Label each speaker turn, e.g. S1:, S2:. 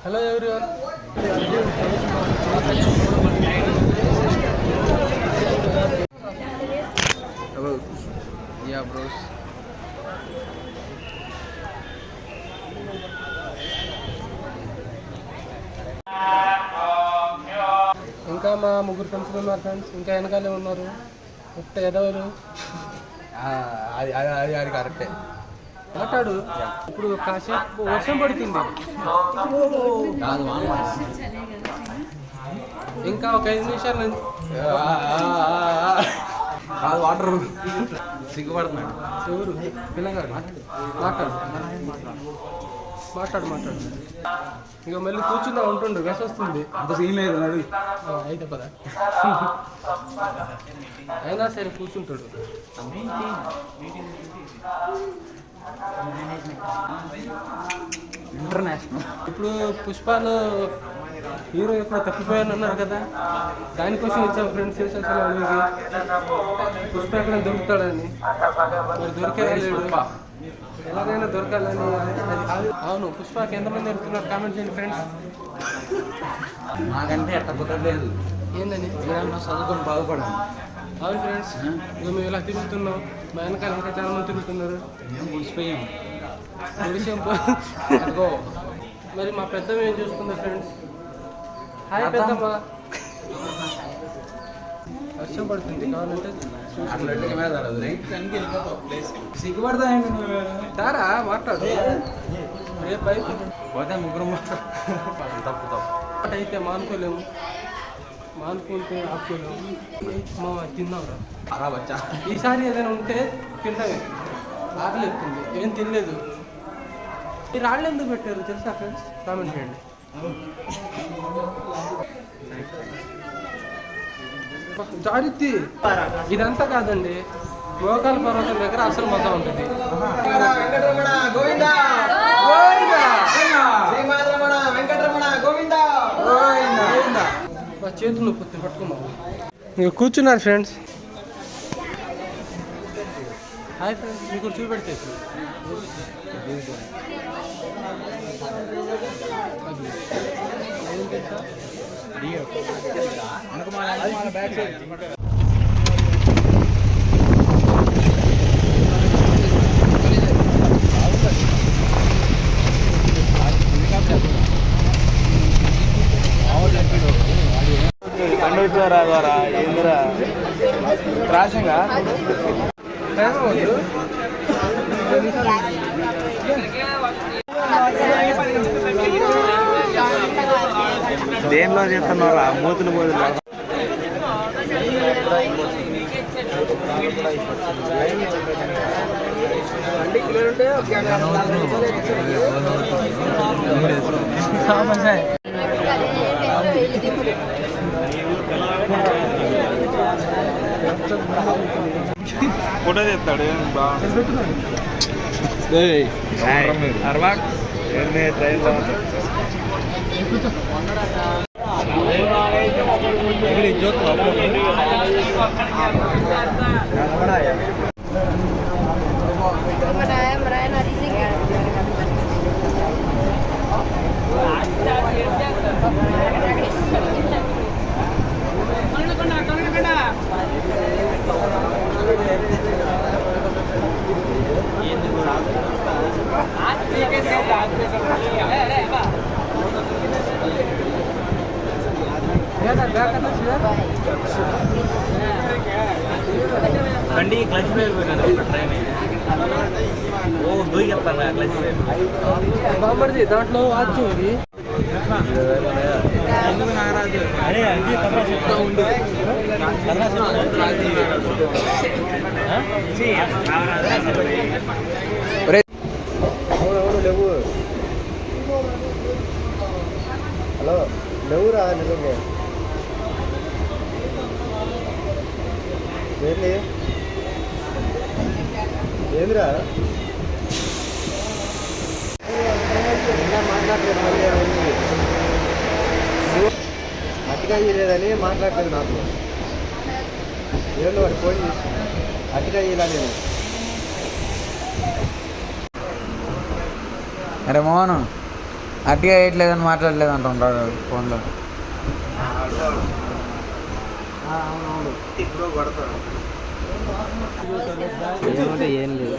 S1: Hello everyone. Hello. Yeah, bros. ఇంకా మా ముగ్గురు ఫ్రెండ్స్ ఉన్నారు ఫ్రెండ్స్. ఇంకా వెనకాలే ఉన్నారు. కొత్త ఎదవలు. అది కరెక్టే. మాట్లాడు. ఇప్పుడు కాసేపు వర్షం పడుతుంది. ఇంకా ఒక 5 నిమిషాలు
S2: కాదు వాటర్ సిగ్గుపడుతున్నాడు.
S1: ఎవరు పిల్లగారు మాట్లాడు మాట్లాడు మాట్లాడు. ఇక మళ్ళీ కూర్చుందా ఉంటుండు గస వస్తుంది.
S2: అంత సీన్ లేదు నడు
S1: అయితే పదా అయినా సరే కూర్చుంటాడు.
S2: ఇంటర్నేషనల్.
S1: ఇప్పుడు పుష్పాలు హీరో ఎప్పుడు తప్పిపోయాను అన్నారు కదా, దానికోసం వచ్చాం ఫ్రెండ్స్. పుష్ప ఎక్కడ దొరుకుతాడని, మరి దొరికే లేడు. ఎలాగైనా దొరకాలని. అవును, పుష్పకి ఎంతమంది దొరుకుతున్నారు కామెంట్ చేయండి ఫ్రెండ్స్.
S2: మాకంటే ఎట్ట కుదరలేదు.
S1: ఏందని
S2: చదువుకొని బాగుపడాలి.
S1: అవును ఫ్రెండ్స్, ఇక మేము ఇలా తిరుగుతున్నాం. మా వెనకాల ఇంకా చాలా మంది తిరుగుతున్నారు.
S2: మేము ముడిసిపోయాం.
S1: మరి మా పెద్దమ్మ ఏం చూస్తుందో ఫ్రెండ్స్. హాయ్ పెద్దమ్మ. వర్షం పడుతుంది, కావాలంటే
S2: సిగ్గుపడతా
S1: తారా మాట్లాడు. రేపు అయితే
S2: పోతే ముగ్గురు తప్పు తప్పు
S1: అయితే మానుకోలేము, మానుకుంటే ఆపుకోలేము. మా తిన్నావురా
S2: అరా బచ్చా.
S1: ఈసారి ఏదైనా ఉంటే తింటామే. ఆకలిస్తుంది, ఏం తినలేదు. ఈ రాళ్ళు ఎందుకు పెట్టారు తెలుసా ఫ్రెండ్స్? కామెంట్ చేయండి. జాగ్రత్త, ఇదంతా కాదండి. మోకాల పర్వతం దగ్గర అసలు మజా ఉంటుంది. చేతులు నొప్పి పట్టుకున్నాం. ఇక కూర్చున్నారు ఫ్రెండ్స్. హాయ్ ఫ్రెండ్స్, మీకు చూపెడితే
S2: కండూచారా ద్వారా ఏందిరా రాశంగా దేనిలో చేస్తున్నారా మూతులు మూతులు. ఫోటో తెస్తాడు బండి క్లచ్ ప్లేట్ పోయినా ట్రైన్ దూకెత్తాను క్లచ్ ప్లేట్
S1: బాగుపడింది. దాంట్లో వాచు
S2: నాగరాజు అవునవును లేవు. హలో లేవురా నిజంగా ఏంటి ఏందిరా అతిగా ఇయ్యలేదని మాట్లాడలేదు నాకు. ఏదో వాడు ఫోన్ చేసి అతిగా ఇయ్యలా నేను. అరే మోహన్
S3: అట్టిగా వేయట్లేదని మాట్లాడలేదు అంటుంటాడు ఫోన్లో.
S2: ఇప్పుడు కొడతాడు
S1: ఏం లేదు.